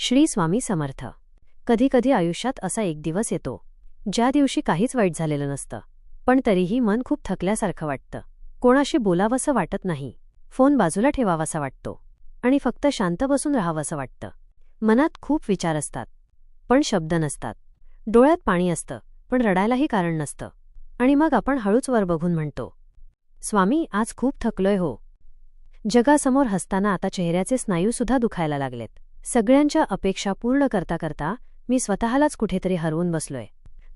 श्री स्वामी समर्थ. कधी कधी आयुष्यात असा एक दिवस येतो ज्या दिवशी काहीच वाईट झालेलं नसतं, पण तरीही मन खूप थकल्यासारखं वाटतं. कोणाशी बोलावंसं वाटत नाही, फोन बाजूला ठेवावासा वाटतो आणि फक्त शांत बसून राहावंसं वाटतं. मनात खूप विचार असतात पण शब्द नसतात. डोळ्यात पाणी असतं पण रडायलाही कारण नसतं. आणि मग आपण हळूच वर बघून म्हणतो, स्वामी आज खूप थकलोय हो. जगासमोर हसताना आता चेहऱ्याचे स्नायूसुद्धा दुखायला लागलेत. सगळ्यांच्या अपेक्षा पूर्ण करता करता मी स्वतःलाच कुठेतरी हरवून बसलोय.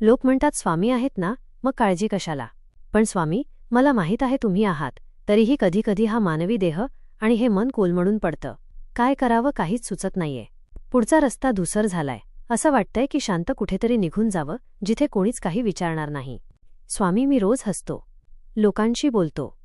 लोक म्हणतात स्वामी आहेत ना, मग काळजी कशाला. पण स्वामी, मला माहीत आहे तुम्ही आहात, तरीही कधी कधी हा मानवी देह आणि हे मन कोलमडून पडतं. काय करावं काहीच सुचत नाहीये. पुढचा रस्ता धूसर झालाय. असं वाटतंय की शांत कुठेतरी निघून जावं, जिथे कोणीच काही विचारणार नाही. स्वामी, मी रोज हसतो, लोकांशी बोलतो,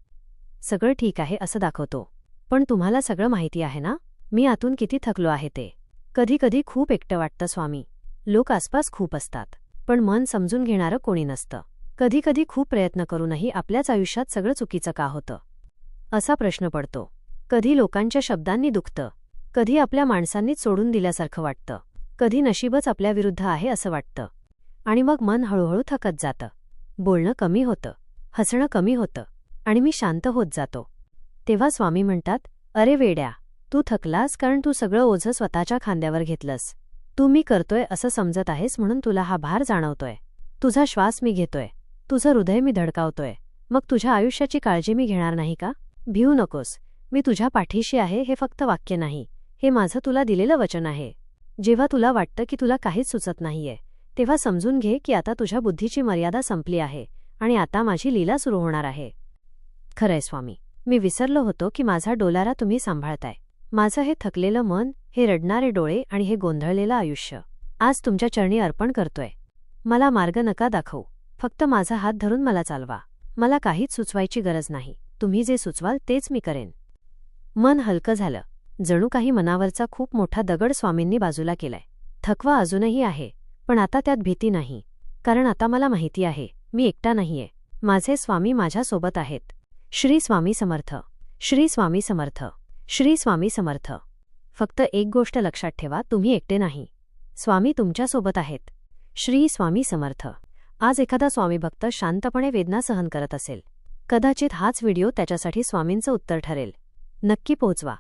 सगळं ठीक आहे असं दाखवतो, पण तुम्हाला सगळं माहिती आहे ना, मी आतून किती थकलो आहे ते. कधी कधी खूप एकटं वाटतं स्वामी. लोक आसपास खूप असतात पण मन समजून घेणारं कोणी नसतं. कधी कधी खूप प्रयत्न करूनही आपल्याच आयुष्यात सगळं चुकीचं का होतं असा प्रश्न पडतो. कधी लोकांच्या शब्दांनी दुखतं, कधी आपल्या माणसांनीच सोडून दिल्यासारखं वाटतं, कधी नशीबच आपल्या विरुद्ध आहे असं वाटतं. आणि मग मन हळूहळू थकत जातं. बोलणं कमी होतं, हसणं कमी होतं आणि मी शांत होत जातो. तेव्हा स्वामी म्हणतात, अरे वेड्या, तू थकलास कारण तू सगळं ओझं स्वतःच्या खांद्यावर घेतलंस. तू मी करतोय असं समजत आहेस म्हणून तुला हा भार जाणवतोय. तुझा श्वास मी घेतोय, तुझं हृदय मी धडकावतोय, मग तुझ्या आयुष्याची काळजी मी घेणार नाही का. भिवू नकोस, मी तुझ्या पाठीशी आहे. हे फक्त वाक्य नाही, हे माझं तुला दिलेलं वचन आहे. जेव्हा तुला वाटतं की तुला काहीच सुचत नाहीये, तेव्हा समजून घे की आता तुझ्या बुद्धीची मर्यादा संपली आहे आणि आता माझी लीला सुरू होणार आहे. खरंय स्वामी, मी विसरलो होतो की माझा डोलारा तुम्ही सांभाळताय. माझं हे थकलेलं मन, हे रडणारे डोळे आणि हे गोंधळलेलं आयुष्य आज तुमच्या चरणी अर्पण करतोय. मला मार्ग नका दाखवू, फक्त माझा हात धरून मला चालवा. मला काहीच सुचवायची गरज नाही, तुम्ही जे सुचवाल तेच मी करेन. मन हलकं झालं, जणू काही मनावरचा खूप मोठा दगड स्वामींनी बाजूला केलाय. थकवा अजूनही आहे, पण आता त्यात भीती नाही, कारण आता मला माहिती आहे मी एकटा नाहीये. माझे स्वामी माझ्यासोबत आहेत. श्री स्वामी समर्थ. श्री स्वामी समर्थ. श्री स्वामी समर्थ. फक्त एक गोष्ट लक्षात ठेवा, तुम्ही एकटे नाही, स्वामी तुमच्यासोबत आहेत. श्री स्वामी समर्थ. आज एखादा स्वामी भक्त शांतपणे वेदना सहन करत असेल, कदाचित हाच व्हिडिओ त्याच्यासाठी स्वामींचं उत्तर ठरेल. नक्की पोहोचवा.